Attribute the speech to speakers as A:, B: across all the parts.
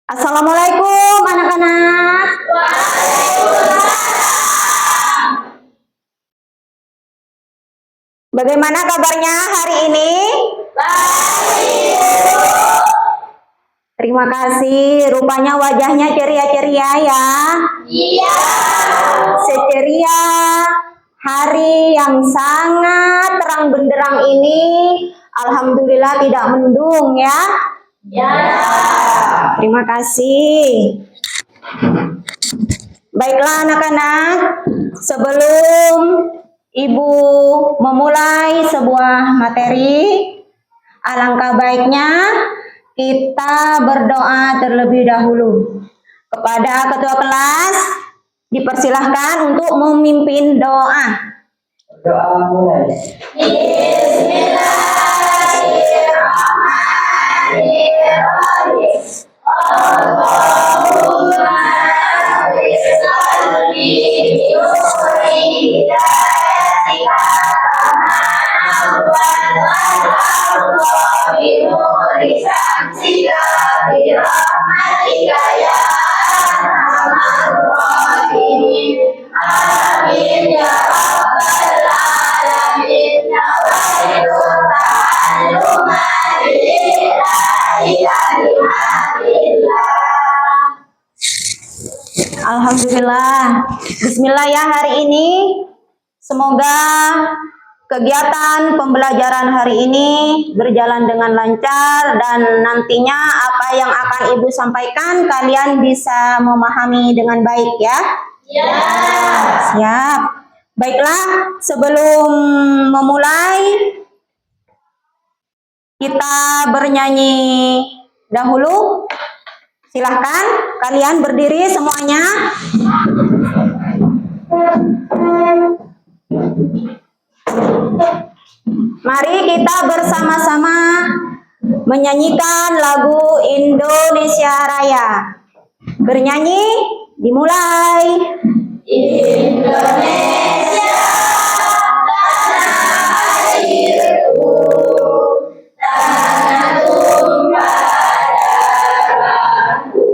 A: Assalamualaikum anak-anak. Bagaimana kabarnya hari ini? Terima kasih. Rupanya wajahnya ceria-ceria ya. Iya. Seceria hari yang sangat terang benderang ini, alhamdulillah tidak mendung ya. Ya. Terima kasih. Baiklah anak-anak, sebelum Ibu memulai sebuah materi, alangkah baiknya kita berdoa terlebih dahulu. Kepada ketua kelas, dipersilahkan untuk memimpin doa. Doa mulai. Bismillahirrahmanirrahim. Allahumma Alhamdulillah. Bismillah ya hari ini. Semoga kegiatan pembelajaran hari ini berjalan dengan lancar dan nantinya apa yang akan Ibu sampaikan kalian bisa memahami dengan baik ya. Ya. Siap. Baiklah, sebelum memulai kita bernyanyi dahulu. Silahkan kalian berdiri semuanya. Mari kita bersama-sama menyanyikan lagu Indonesia Raya. Bernyanyi, dimulai. Indonesia tanah airku, tanah tumpah darahku,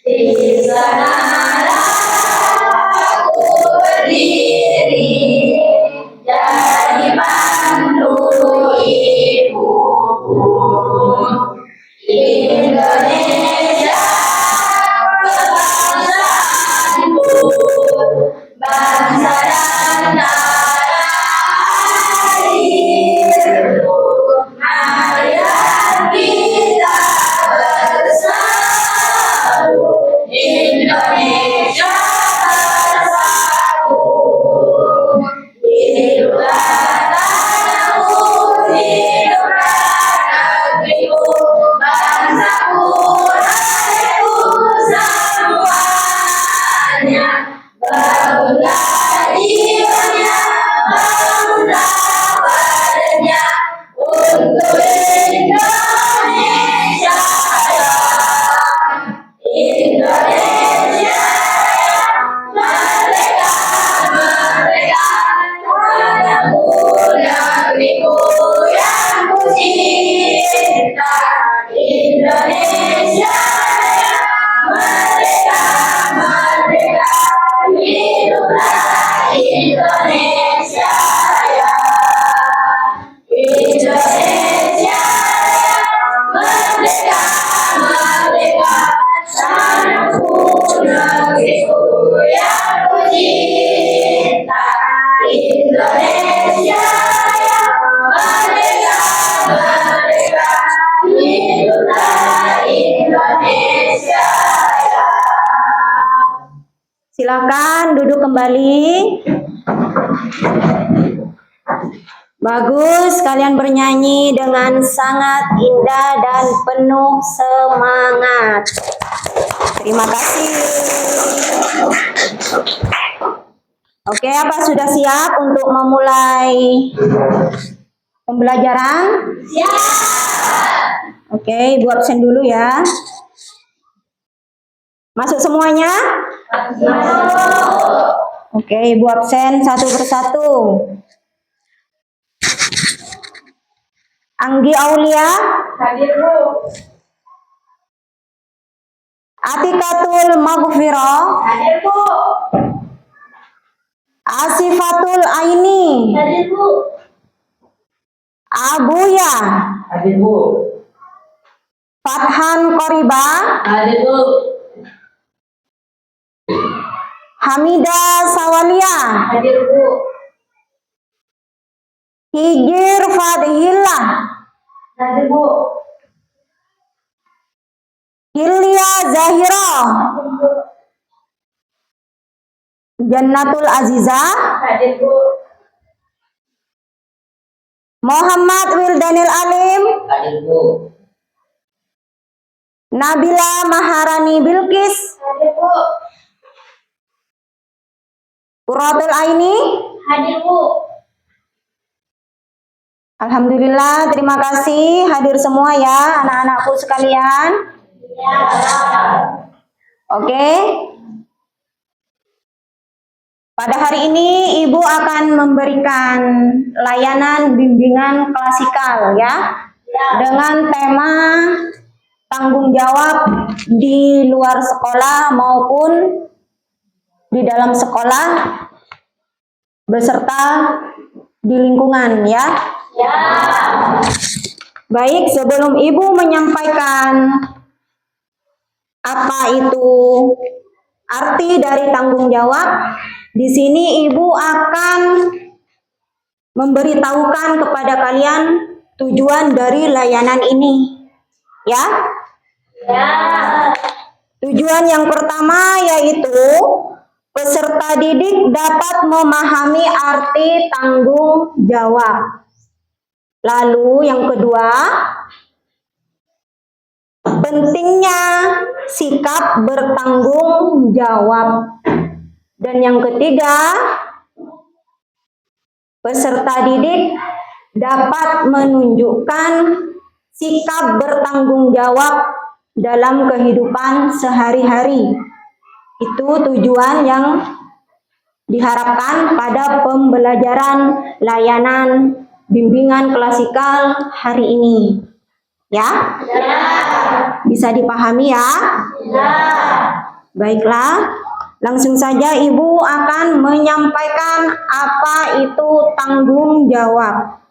A: di sanalah aku berdiri, jadi mantu ibuku. Indonesia kebangsaanku, bangsa dan tanah airku. Marilah kita bersatu, Indonesia bersatu. Hiduplah tanahku, hiduplah negeriku, bangsaku, rakyatku semuanya. Bangunlah jiwanya, bangunlah badannya untuk Indonesia. Indonesia merdeka, merdeka, tanahku, negeriku yang ku cinta. Indonesia merdeka, merdeka, hiduplah Indonesia Raya. Indonesia merdeka, merdeka, tanahku, negeriku yang ku cinta. Indonesia merdeka, merdeka, hiduplah Indonesia Raya. Silakan duduk kembali. Bagus, kalian bernyanyi dengan sangat indah dan penuh semangat. Terima kasih. Oke, apa sudah siap untuk memulai pembelajaran? Siap. Oke, Ibu absen dulu ya. Masuk semuanya? Oke, Ibu absen satu persatu. Anggi Aulia. Hadir, Bu. Atikatul Maghfirah.
B: Hadir, Bu.
A: Asifatul Aini.
B: Hadir, Bu.
A: Abuya.
B: Hadir, Bu.
A: Fathan Qoriba.
B: Hadir, Bu.
A: Hamida Sawalia.
B: Hadir, Bu.
A: Hijir Fadhillah.
B: Hadir, Bu.
A: Hilya Zahira.
B: Hadir, Bu.
A: Jannatul Aziza.
B: Hadir, Bu.
A: Muhammad Wildanil Alim.
B: Hadir, Bu.
A: Nabila Maharani Bilqis.
B: Hadir, Bu.
A: Qurratul Aini.
B: Hadir, Bu.
A: Alhamdulillah, terima kasih hadir semua ya anak-anakku sekalian.
B: Ya.
A: Oke. Pada hari ini Ibu akan memberikan layanan bimbingan klasikal ya. Dengan tema tanggung jawab di luar sekolah maupun di dalam sekolah beserta di lingkungan ya.
B: Ya.
A: Baik, sebelum Ibu menyampaikan apa itu arti dari tanggung jawab, di sini Ibu akan memberitahukan kepada kalian tujuan dari layanan ini. Ya.
B: Ya.
A: Tujuan yang pertama yaitu peserta didik dapat memahami arti tanggung jawab. Lalu yang kedua, pentingnya sikap bertanggung jawab. Dan yang ketiga, peserta didik dapat menunjukkan sikap bertanggung jawab dalam kehidupan sehari-hari. Itu tujuan yang diharapkan pada pembelajaran layanan bimbingan klasikal hari ini. Ya?
B: Ya.
A: Bisa dipahami ya?
B: Ya.
A: Baiklah, langsung saja Ibu akan menyampaikan apa itu tanggung jawab.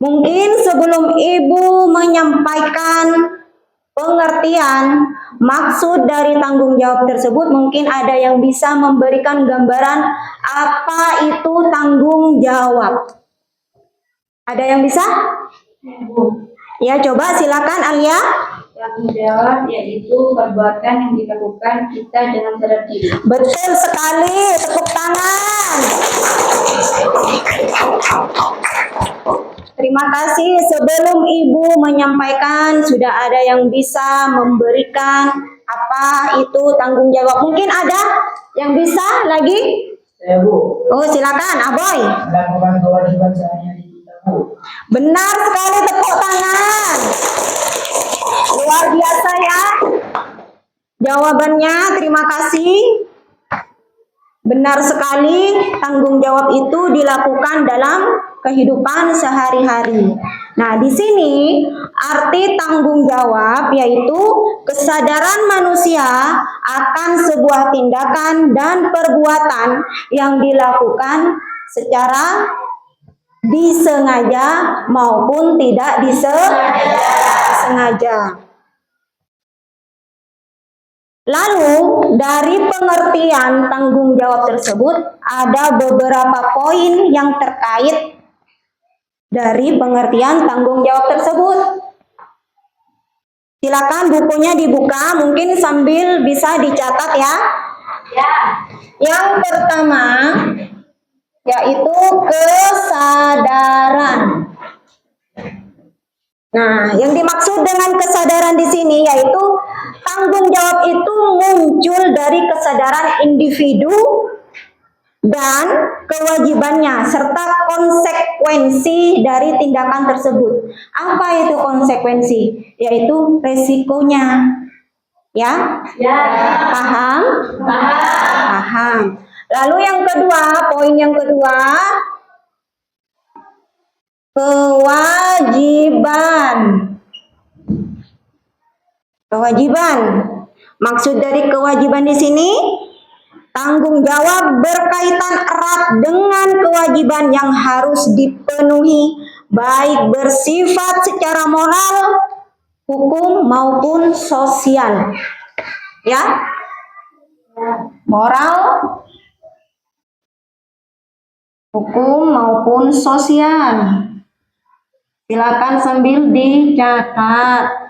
A: Mungkin sebelum Ibu menyampaikan pengertian maksud dari tanggung jawab tersebut, mungkin ada yang bisa memberikan gambaran apa itu tanggung jawab. Ada yang bisa? Ya, coba silakan Alia.
B: Tanggung jawab yaitu perbuatan yang dilakukan kita dengan sadar diri.
A: Betul sekali, tepuk tangan. Terima kasih. Sebelum Ibu menyampaikan, sudah ada yang bisa memberikan apa itu tanggung jawab. Mungkin ada yang bisa lagi?
B: Saya, Bu.
A: Oh, silakan, Aboy.
B: Melakukan kewajiban sehari-hari kita, Bu.
A: Benar sekali, tepuk tangan. Luar biasa ya. Jawabannya, terima kasih. Benar sekali, tanggung jawab itu dilakukan dalam kehidupan sehari-hari. Nah, di sini arti tanggung jawab yaitu kesadaran manusia akan sebuah tindakan dan perbuatan yang dilakukan secara disengaja maupun tidak disengaja. Lalu, dari pengertian tanggung jawab tersebut, ada beberapa poin yang terkait dari pengertian tanggung jawab tersebut. Silakan bukunya dibuka, mungkin sambil bisa dicatat ya.
B: Ya.
A: Yang pertama, yaitu kesadaran. Nah, yang dimaksud dengan kesadaran di sini yaitu tanggung jawab itu muncul dari kesadaran individu dan kewajibannya serta konsekuensi dari tindakan tersebut. Apa itu konsekuensi? Yaitu resikonya. Ya?
B: Ya.
A: Paham?
B: Paham.
A: Paham. Lalu yang kedua, poin yang kedua, kewajiban. Kewajiban. Maksud dari kewajiban di sini, tanggung jawab berkaitan erat dengan kewajiban yang harus dipenuhi, baik bersifat secara moral, hukum maupun sosial. Ya, moral, hukum maupun sosial. Silakan sambil dicatat.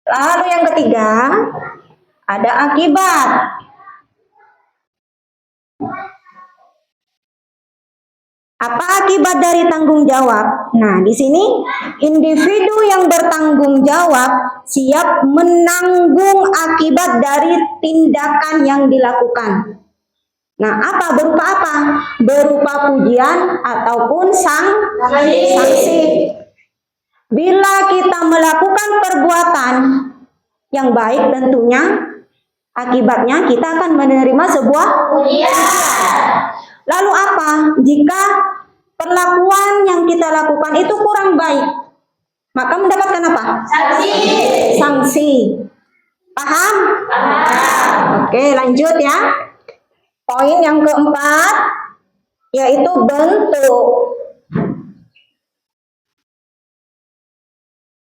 A: Lalu yang ketiga, ada akibat. Apa akibat dari tanggung jawab? Nah, di sini individu yang bertanggung jawab siap menanggung akibat dari tindakan yang dilakukan. Nah, berupa apa? Berupa pujian ataupun sanksi. Bila kita melakukan perbuatan yang baik, tentunya akibatnya kita akan menerima sebuah pujian. Lalu apa? Jika perlakuan yang kita lakukan itu kurang baik, maka mendapatkan apa? Sanksi. Paham? Oke, lanjut ya. Poin yang keempat, yaitu bentuk.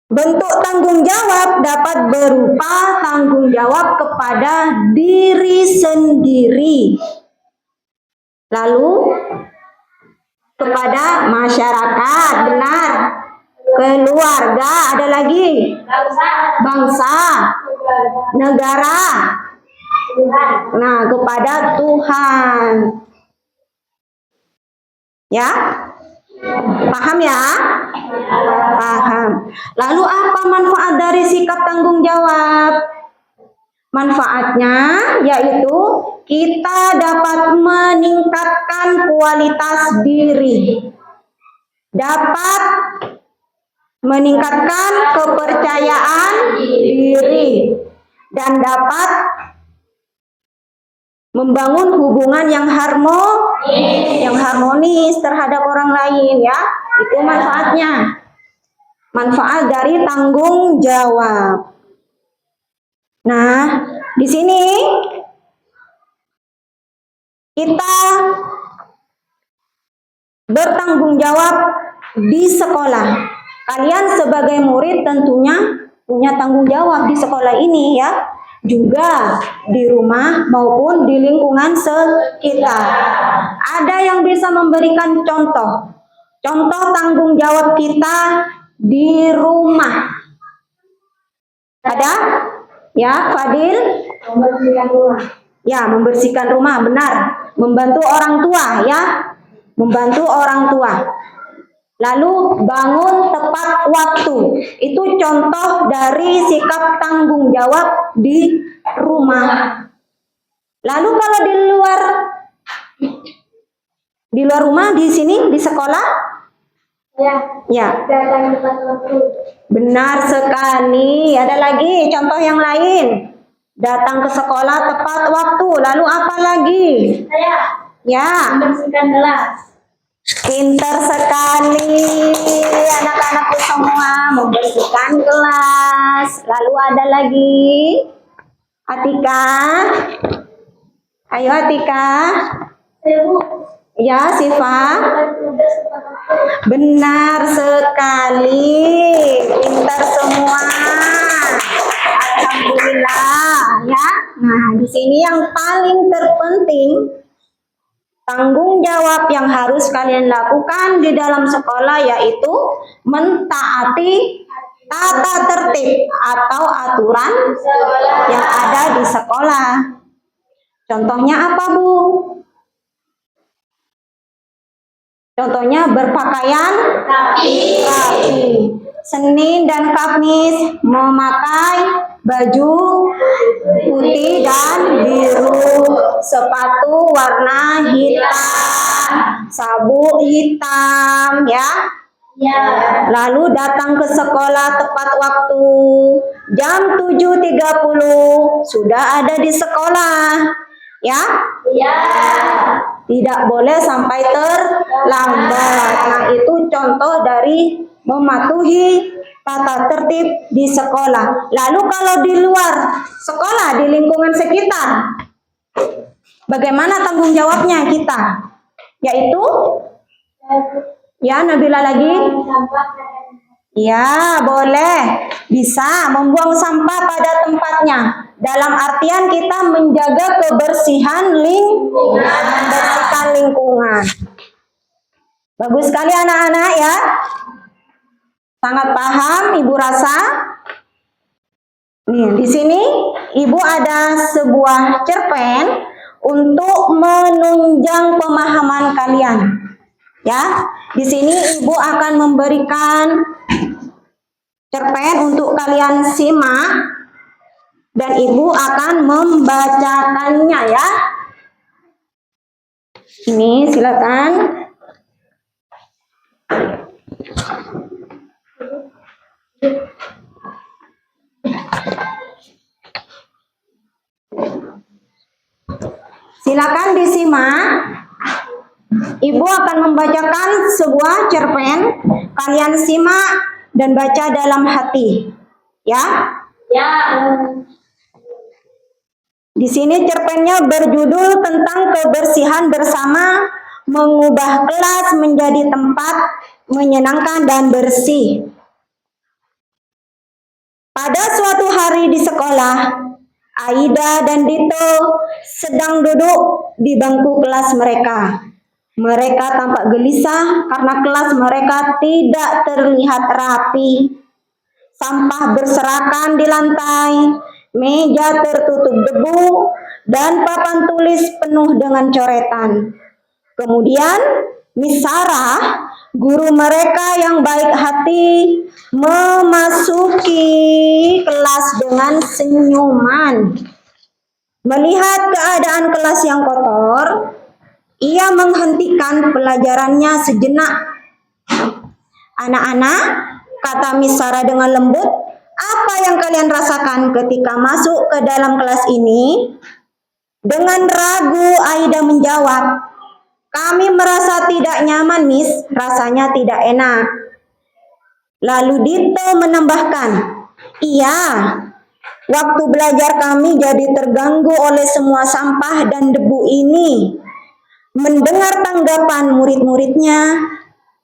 A: Bentuk tanggung jawab dapat berupa tanggung jawab kepada diri sendiri, lalu kepada masyarakat, benar, keluarga, ada lagi bangsa, negara, nah kepada Tuhan. Ya, paham ya? Paham. Lalu apa manfaat dari sikap tanggung jawab? Manfaatnya yaitu kita dapat meningkatkan kualitas diri, dapat meningkatkan kepercayaan diri, dan dapat membangun hubungan yang harmonis terhadap orang lain, ya. Itu manfaatnya. Manfaat dari tanggung jawab. Nah, di sini kita bertanggung jawab di sekolah. Kalian sebagai murid tentunya punya tanggung jawab di sekolah ini, ya. Juga di rumah maupun di lingkungan sekitar. Ada yang bisa memberikan contoh tanggung jawab kita di rumah. Ada? Ya, Fadil?
B: Membersihkan rumah.
A: Ya, membersihkan rumah, benar. Membantu orang tua, ya. Membantu orang tua. Lalu bangun tepat waktu. Itu contoh dari sikap tanggung jawab di rumah. Lalu kalau di luar rumah, di sini, di sekolah? Ya.
B: Datang tepat waktu.
A: Benar sekali. Ada lagi contoh yang lain. Datang ke sekolah tepat waktu. Lalu apa lagi? Ya.
B: Membersihkan kelas.
A: Pintar sekali anak-anakku semua, membersihkan kelas. Lalu ada lagi? Atika? Ayo Atika. Ya, Siva. Benar sekali. Pintar semua. Alhamdulillah, ya. Nah, di sini yang paling terpenting, tanggung jawab yang harus kalian lakukan di dalam sekolah yaitu mentaati tata tertib atau aturan yang ada di sekolah. Contohnya apa, Bu? Contohnya berpakaian rapi. Senin dan Kamis memakai baju putih dan biru, sepatu warna hitam, sabuk hitam, ya. Lalu datang ke sekolah tepat waktu. Jam 7.30 sudah ada di sekolah, ya. Tidak boleh sampai terlambat. Nah, itu contoh dari mematuhi tata tertib di sekolah. Lalu kalau di luar sekolah, di lingkungan sekitar, bagaimana tanggung jawabnya kita? Yaitu, ya Nabila lagi? Ya, boleh. Bisa membuang sampah pada tempatnya. Dalam artian kita menjaga kebersihan lingkungan. Bagus sekali anak-anak ya. Sangat paham Ibu rasa. Nih, di sini Ibu ada sebuah cerpen untuk menunjang pemahaman kalian. Ya, di sini Ibu akan memberikan cerpen untuk kalian simak dan Ibu akan membacakannya ya. Ini silakan. Silakan disimak. Ibu akan membacakan sebuah cerpen. Kalian simak dan baca dalam hati. Ya?
B: Ya.
A: Di sini cerpennya berjudul tentang kebersihan bersama, mengubah kelas menjadi tempat menyenangkan dan bersih. Pada suatu hari di sekolah, Aida dan Dito sedang duduk di bangku kelas mereka. Mereka tampak gelisah karena kelas mereka tidak terlihat rapi. Sampah berserakan di lantai, meja tertutup debu, dan papan tulis penuh dengan coretan. Kemudian, Miss Sarah, guru mereka yang baik hati, memasuki kelas dengan senyuman. Melihat keadaan kelas yang kotor, ia menghentikan pelajarannya sejenak. Anak-anak, kata Miss Sarah dengan lembut, apa yang kalian rasakan ketika masuk ke dalam kelas ini? Dengan ragu, Aida menjawab, kami merasa tidak nyaman, Miss. Rasanya tidak enak. Lalu Dito menambahkan, iya, waktu belajar kami jadi terganggu oleh semua sampah dan debu ini. Mendengar tanggapan murid-muridnya,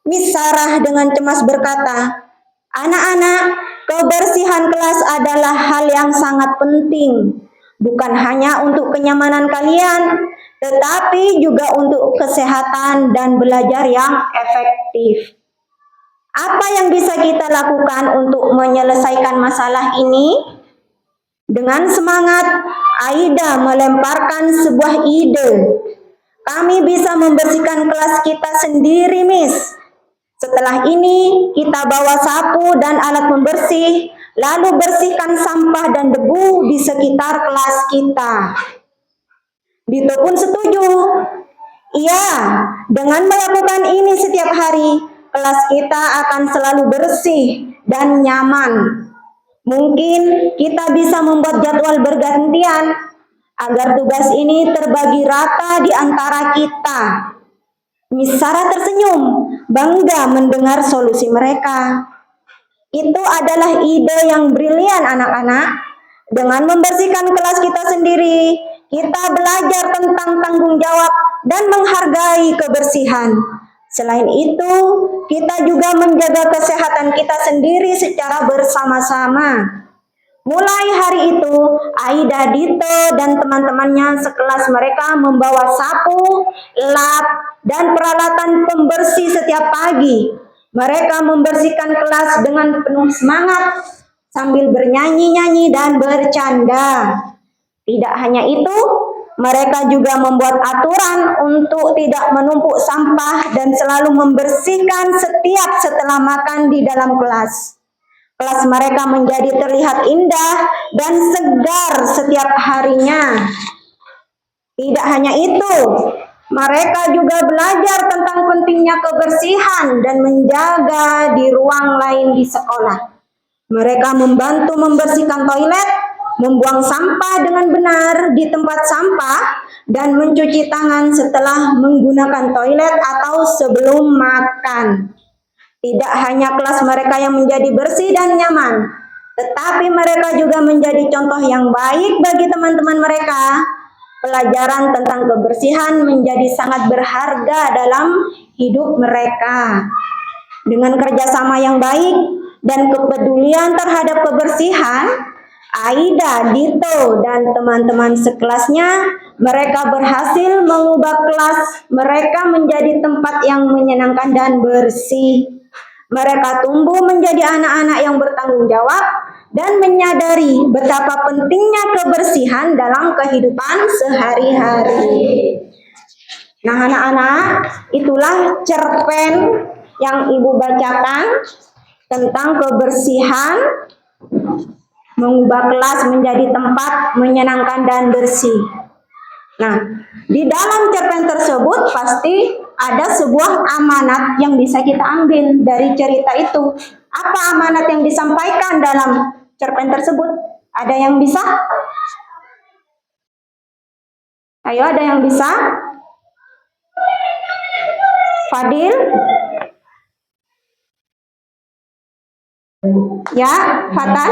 A: Miss Sarah dengan cemas berkata, anak-anak, kebersihan kelas adalah hal yang sangat penting. Bukan hanya untuk kenyamanan kalian, tetapi juga untuk kesehatan dan belajar yang efektif. Apa yang bisa kita lakukan untuk menyelesaikan masalah ini? Dengan semangat, Aida melemparkan sebuah ide. Kami bisa membersihkan kelas kita sendiri, Miss. Setelah ini, kita bawa sapu dan alat pembersih, lalu bersihkan sampah dan debu di sekitar kelas kita. Dito pun setuju. Iya, dengan melakukan ini setiap hari, kelas kita akan selalu bersih dan nyaman. Mungkin kita bisa membuat jadwal bergantian agar tugas ini terbagi rata di antara kita. Miss Sarah tersenyum, bangga mendengar solusi mereka. Itu adalah ide yang brilian, anak-anak. Dengan membersihkan kelas kita sendiri, kita belajar tentang tanggung jawab dan menghargai kebersihan. Selain itu, kita juga menjaga kesehatan kita sendiri secara bersama-sama. Mulai hari itu, Aida, Dito, dan teman-temannya sekelas mereka membawa sapu, lap, dan peralatan pembersih setiap pagi. Mereka membersihkan kelas dengan penuh semangat sambil bernyanyi-nyanyi dan bercanda. Tidak hanya itu, mereka juga membuat aturan untuk tidak menumpuk sampah dan selalu membersihkan setiap setelah makan di dalam kelas. Kelas mereka menjadi terlihat indah dan segar setiap harinya. Tidak hanya itu, mereka juga belajar tentang pentingnya kebersihan dan menjaga di ruang lain di sekolah. Mereka membantu membersihkan toilet, membuang sampah dengan benar di tempat sampah, dan mencuci tangan setelah menggunakan toilet atau sebelum makan. Tidak hanya kelas mereka yang menjadi bersih dan nyaman, tetapi mereka juga menjadi contoh yang baik bagi teman-teman mereka. Pelajaran tentang kebersihan menjadi sangat berharga dalam hidup mereka. Dengan kerjasama yang baik dan kepedulian terhadap kebersihan, Aida, Dito, dan teman-teman sekelasnya, mereka berhasil mengubah kelas mereka menjadi tempat yang menyenangkan dan bersih. Mereka tumbuh menjadi anak-anak yang bertanggung jawab dan menyadari betapa pentingnya kebersihan dalam kehidupan sehari-hari. Nah, anak-anak, itulah cerpen yang Ibu bacakan tentang kebersihan, mengubah kelas menjadi tempat menyenangkan dan bersih. Nah, di dalam cerpen tersebut pasti ada sebuah amanat yang bisa kita ambil dari cerita itu. Apa amanat yang disampaikan dalam cerpen tersebut? Ada yang bisa? Ayo, ada yang bisa? Fadil? Ya, Fatan?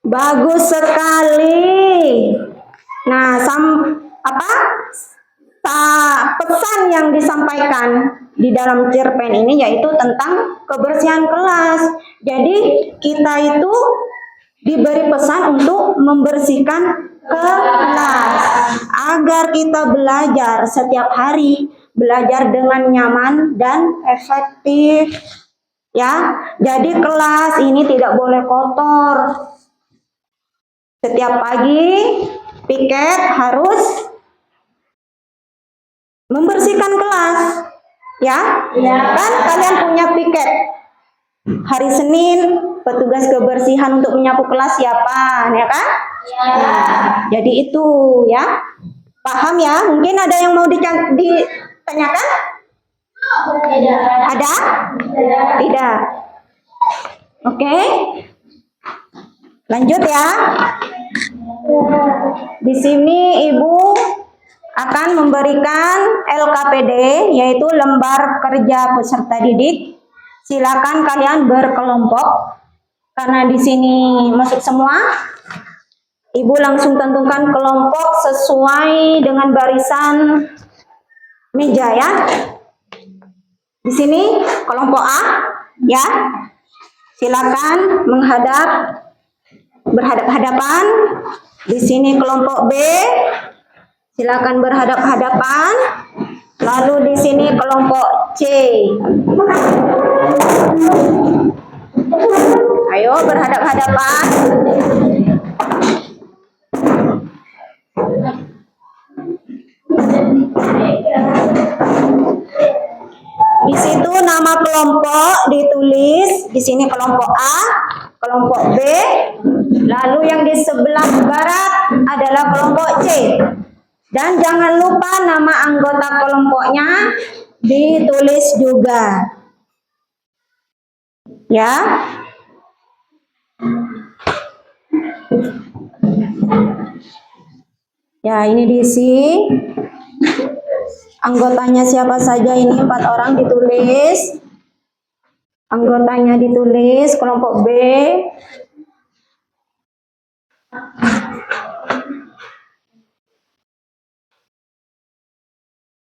A: Bagus sekali. Nah, pesan yang disampaikan di dalam cerpen ini yaitu tentang kebersihan kelas. Jadi kita itu diberi pesan untuk membersihkan kelas agar kita belajar setiap hari, belajar dengan nyaman dan efektif. Ya, jadi kelas ini tidak boleh kotor. Setiap pagi piket harus membersihkan kelas. Ya? Kan kalian punya piket. Hari Senin petugas kebersihan untuk menyapu kelas siapa, ya kan? Jadi itu ya. Paham ya? Mungkin ada yang mau ditanyakan? Ada? Tidak. Oke. Lanjut ya. Di sini Ibu akan memberikan LKPD, yaitu lembar kerja peserta didik. Silakan kalian berkelompok. Karena di sini masuk semua, Ibu langsung tentukan kelompok sesuai dengan barisan meja ya. Di sini kelompok A ya. Silakan berhadap-hadapan. Di sini kelompok B. Silakan berhadap-hadapan. Lalu di sini kelompok C. Ayo berhadap-hadapan. Di situ nama kelompok ditulis, di sini kelompok A, kelompok B, lalu yang di sebelah barat adalah kelompok C. Dan jangan lupa nama anggota kelompoknya ditulis juga. Ya. Ya, ini diisi. Anggotanya siapa saja ini 4 orang ditulis. Anggotanya ditulis kelompok B.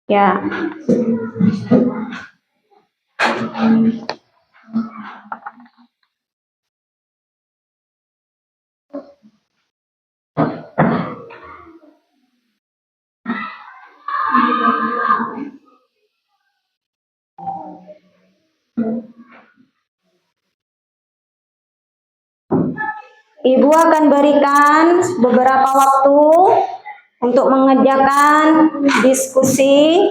A: Ya. Ibu akan berikan beberapa waktu untuk mengerjakan diskusi.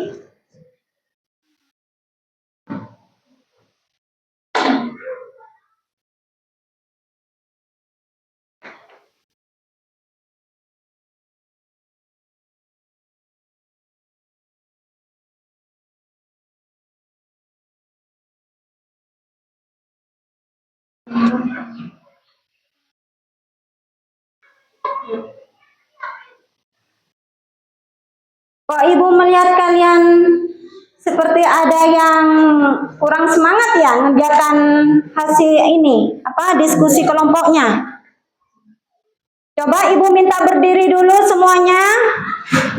A: Kok Ibu melihat kalian seperti ada yang kurang semangat ya ngerjakan hasil ini, diskusi kelompoknya. Coba Ibu minta berdiri dulu semuanya.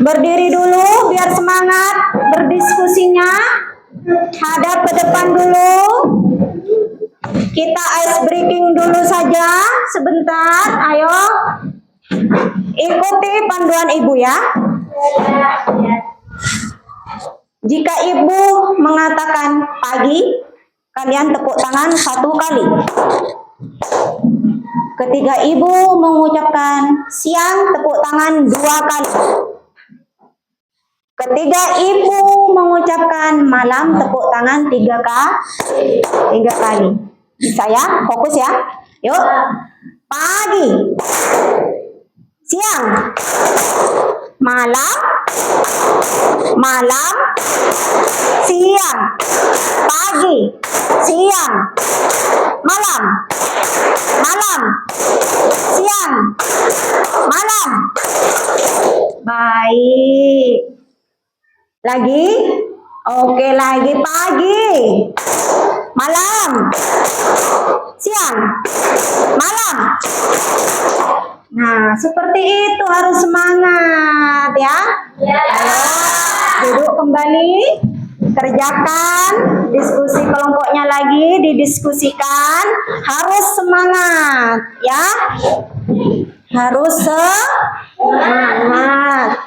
A: Berdiri dulu biar semangat berdiskusinya. Hadap ke depan dulu. Kita ice breaking dulu saja sebentar. Ayo. Ikuti panduan Ibu ya. Jika Ibu mengatakan pagi, kalian tepuk tangan 1 kali. Ketika Ibu mengucapkan siang, tepuk tangan 2 kali. Ketika Ibu mengucapkan malam, tepuk tangan 3 kali. Bisa ya? Fokus ya. Yuk. Pagi, siang, malam, siang, pagi, siang, malam, siang, malam. Baik. Lagi? Oke, lagi pagi, malam, siang, malam. Nah, seperti itu harus semangat ya. Ayo, duduk kembali. Kerjakan diskusi kelompoknya lagi, didiskusikan. Harus semangat ya. Harus semangat.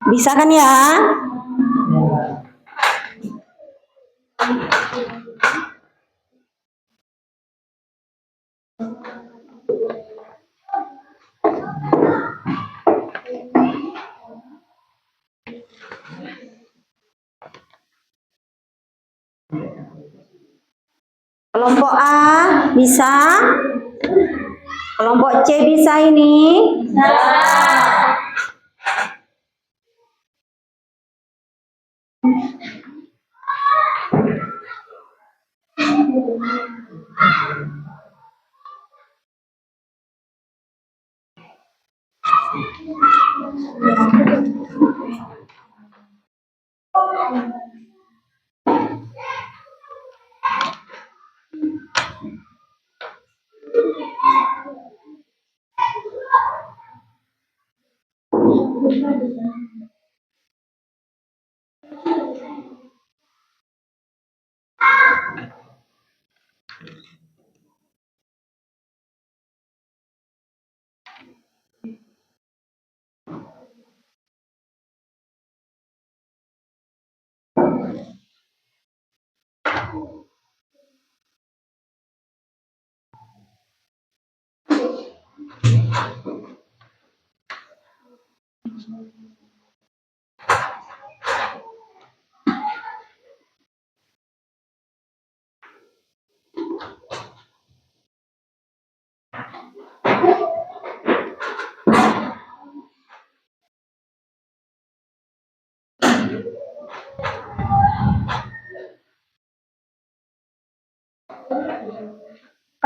A: Bisa kan ya? Kelompok A bisa? Kelompok C bisa ini? Bisa.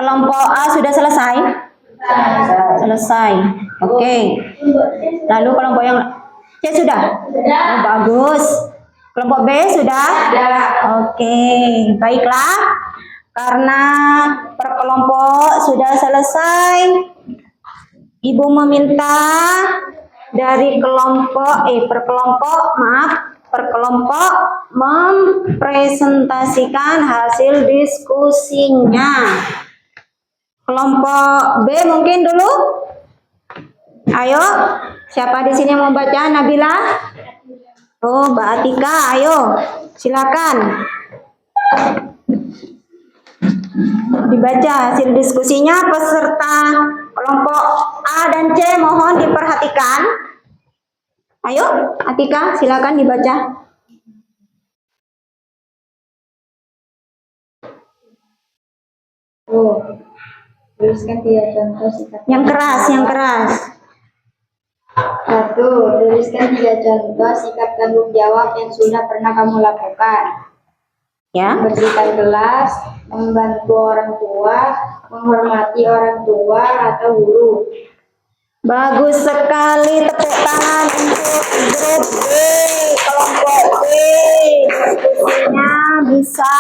A: Kelompok A sudah selesai? Selesai. Oke. Lalu kelompok yang C sudah? Oh, bagus. Kelompok B sudah? Oke. Baiklah. Karena per kelompok sudah selesai, Ibu meminta dari per kelompok mempresentasikan hasil diskusinya. Kelompok B mungkin dulu. Ayo, siapa di sini mau baca? Nabila? Oh, Mbak Atika, ayo, silakan. Dibaca hasil diskusinya. Peserta kelompok A dan C mohon diperhatikan. Ayo, Atika, silakan dibaca.
B: Tuliskan 3 contoh sikap.
A: Yang keras.
B: 1. Tuliskan 3 contoh sikap tanggung jawab yang sudah pernah kamu lakukan.
A: Ya.
B: Bersihkan kelas, membantu orang tua, menghormati orang tua atau guru.
A: Bagus sekali, tepuk tangan untuk grup B, kelompok B. Diskusinya bisa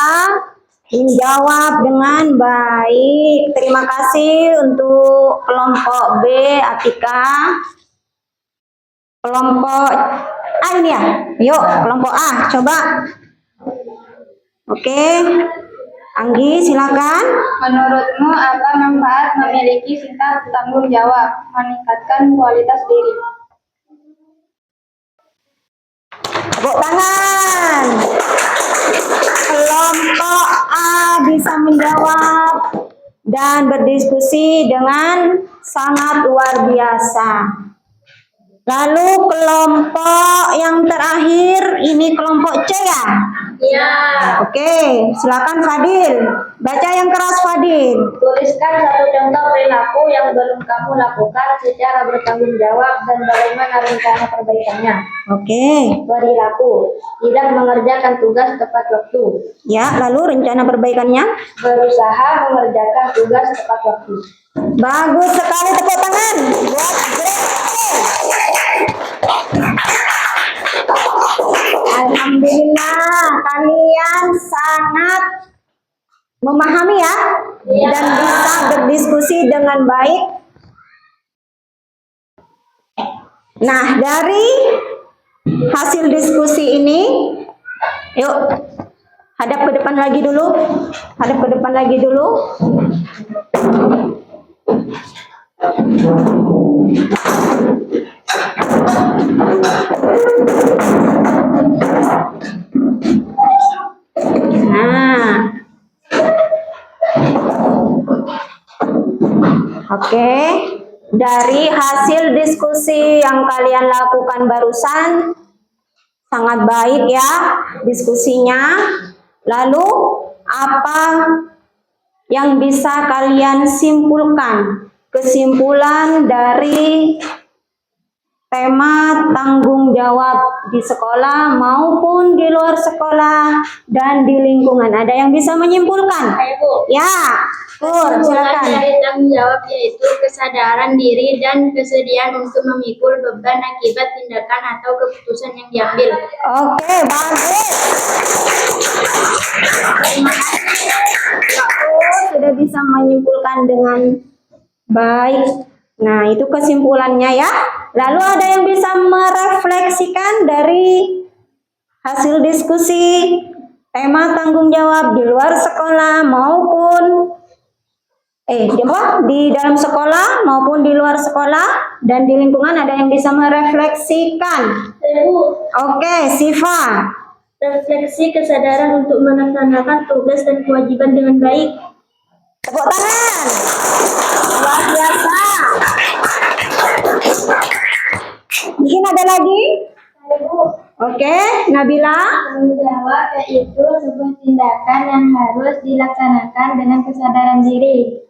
A: menjawab dengan baik. Terima kasih untuk kelompok B, Atika. Kelompok A ini ya? Yuk, kelompok A, coba. Oke, Anggi silakan.
B: Menurutmu apa manfaat memiliki sikap tanggung jawab? Meningkatkan kualitas diri.
A: Tepuk tangan. Kelompok A bisa menjawab dan berdiskusi dengan sangat luar biasa. Lalu kelompok yang terakhir ini kelompok C ya?
B: Iya.
A: Oke, silakan Fadil. Baca yang keras Fadil.
B: Tuliskan satu contoh perilaku yang belum kamu lakukan secara bertanggung jawab dan bagaimana rencana perbaikannya.
A: Oke.
B: Perilaku tidak mengerjakan tugas tepat waktu.
A: Ya, lalu rencana perbaikannya?
B: Berusaha mengerjakan tugas tepat waktu.
A: Bagus sekali, tepuk tangan buat grup C. Alhamdulillah, kalian sangat memahami ya, dan bisa berdiskusi dengan baik. Nah, dari hasil diskusi ini, yuk hadap ke depan lagi dulu, hadap ke depan lagi dulu. Nah, oke. Dari hasil diskusi yang kalian lakukan barusan, sangat baik ya diskusinya. Lalu apa yang bisa kalian simpulkan? Kesimpulan dari tema tanggung jawab di sekolah maupun di luar sekolah dan di lingkungan. Ada yang bisa menyimpulkan?
B: Ayo, Bu.
A: Ya, Pur, silakan.
B: Dari tanggung jawab yaitu kesadaran diri dan kesediaan untuk memikul beban akibat tindakan atau keputusan yang diambil.
A: Oke, bagus. Terima kasih. Kak Pur sudah bisa menyimpulkan dengan baik. Nah, itu kesimpulannya ya. Lalu ada yang bisa merefleksikan dari hasil diskusi tema tanggung jawab di luar sekolah maupun di dalam sekolah maupun di luar sekolah dan di lingkungan, ada yang bisa merefleksikan? Oke, Siva.
B: Refleksi kesadaran untuk melaksanakan tugas dan kewajiban dengan baik.
A: Tepuk tangan. Luar biasa. Mungkin ada lagi? Oke, Nabila.
B: Tanggung jawab yaitu sebuah tindakan yang harus dilaksanakan dengan kesadaran diri.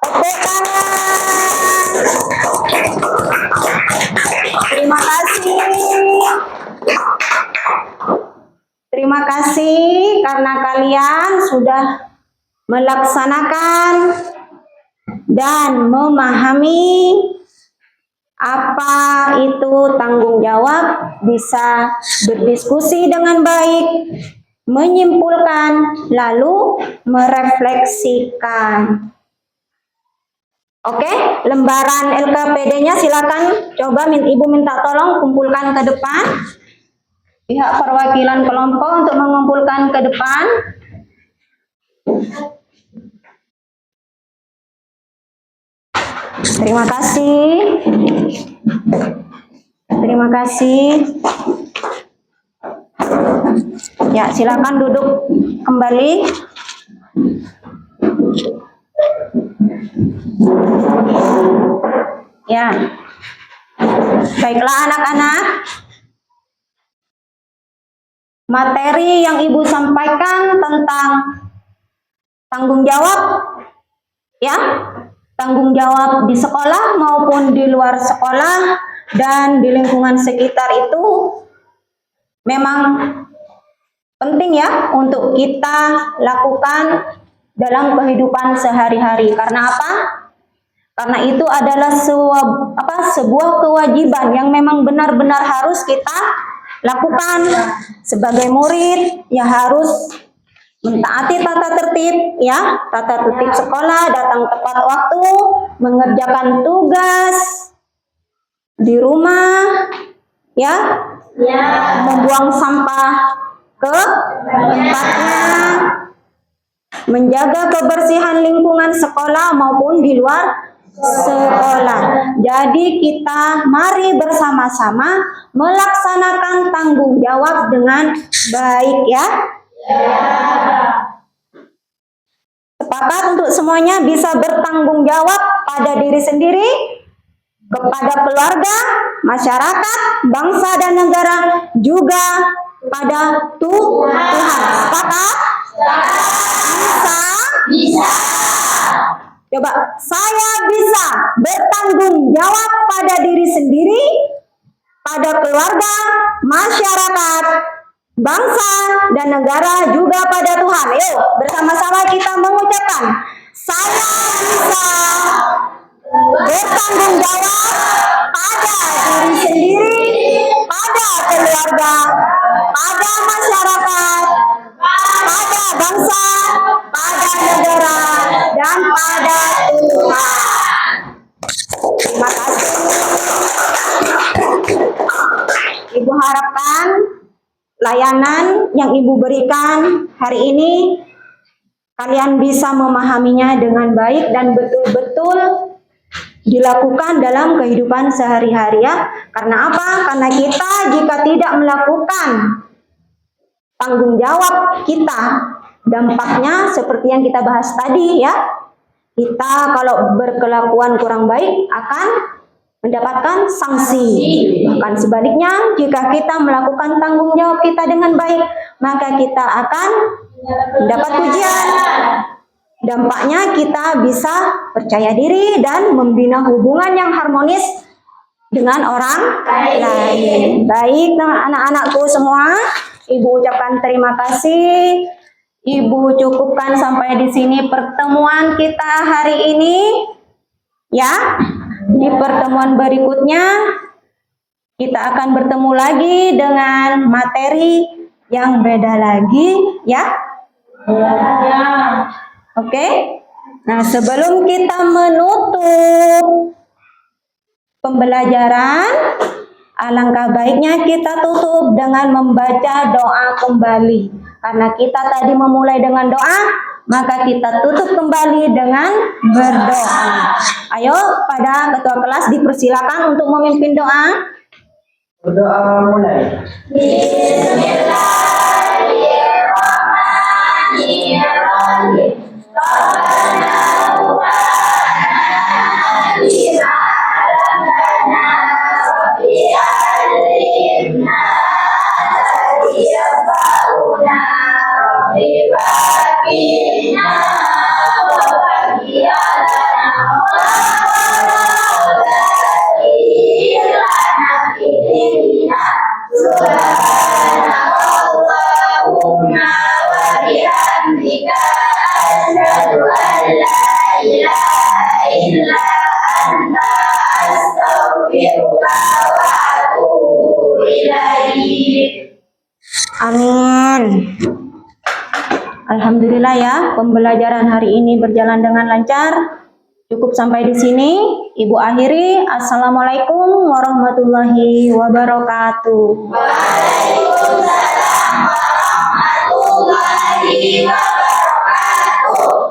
A: Tepuk tangan. Terima kasih. Terima kasih karena kalian sudah melaksanakan dan memahami apa itu tanggung jawab, bisa berdiskusi dengan baik, menyimpulkan, lalu merefleksikan. Oke, lembaran LKPD-nya silakan coba Ibu minta tolong kumpulkan ke depan. Pihak perwakilan kelompok untuk mengumpulkan ke depan. Terima kasih. Terima kasih. Ya, silakan duduk kembali. Ya. Baiklah anak-anak. Materi yang Ibu sampaikan tentang tanggung jawab, ya, tanggung jawab di sekolah maupun di luar sekolah dan di lingkungan sekitar itu memang penting ya untuk kita lakukan dalam kehidupan sehari-hari. Karena apa? Karena itu adalah sebuah kewajiban yang memang benar-benar harus kita lakukan. Sebagai murid ya harus mentaati tata tertib ya, tata tertib sekolah, datang tepat waktu, mengerjakan tugas di rumah ya, membuang sampah ke tempatnya, menjaga kebersihan lingkungan sekolah maupun di luar sekolah. Jadi kita mari bersama-sama melaksanakan tanggung jawab dengan baik ya. Sepakat untuk semuanya bisa bertanggung jawab pada diri sendiri, kepada keluarga, masyarakat, bangsa dan negara, juga pada Tuhan. Sepakat? Bisa? Coba, saya bisa bertanggung jawab pada diri sendiri, pada keluarga, masyarakat, bangsa dan negara, juga pada Tuhan. Yuk, bersama-sama kita mengucapkan, saya bisa bertanggung jawab pada diri sendiri, pada keluarga, pada masyarakat, pada bangsa, pada negara, dan pada Tuhan. Terima kasih. Ibu harapkan layanan yang Ibu berikan hari ini kalian bisa memahaminya dengan baik dan betul-betul dilakukan dalam kehidupan sehari-hari ya. Karena apa? Karena kita jika tidak melakukan tanggung jawab kita, dampaknya seperti yang kita bahas tadi ya. Kita kalau berkelakuan kurang baik akan mendapatkan sanksi. Bahkan sebaliknya, jika kita melakukan tanggung jawab kita dengan baik, maka kita akan mendapat pujian. Dampaknya kita bisa percaya diri dan membina hubungan yang harmonis dengan orang lain. Baik, anak-anakku semua, Ibu ucapkan terima kasih. Ibu cukupkan sampai di sini pertemuan kita hari ini. Ya, di pertemuan berikutnya kita akan bertemu lagi dengan materi yang beda lagi, ya. Oke. Nah, sebelum kita menutup pembelajaran, alangkah baiknya kita tutup dengan membaca doa kembali. Karena kita tadi memulai dengan doa, maka kita tutup kembali dengan berdoa. Ayo, pada ketua kelas dipersilakan untuk memimpin doa.
C: Berdoa mulai. Bismillahirrahmanirrahim. Rabbana wa atina bima 'allamtana rabbi 'allimna yanfa'una rabbi faqina wa faqiyana wa lana bidina subhanallahumma wa bihamdika asyhadu an la ilaha illa anta astaghfiruka wa atubu ilaik.
A: Amin. Alhamdulillah ya, pembelajaran hari ini berjalan dengan lancar. Cukup sampai di sini. Ibu akhiri. Assalamualaikum warahmatullahi wabarakatuh.
C: Waalaikumsalam warahmatullahi wabarakatuh.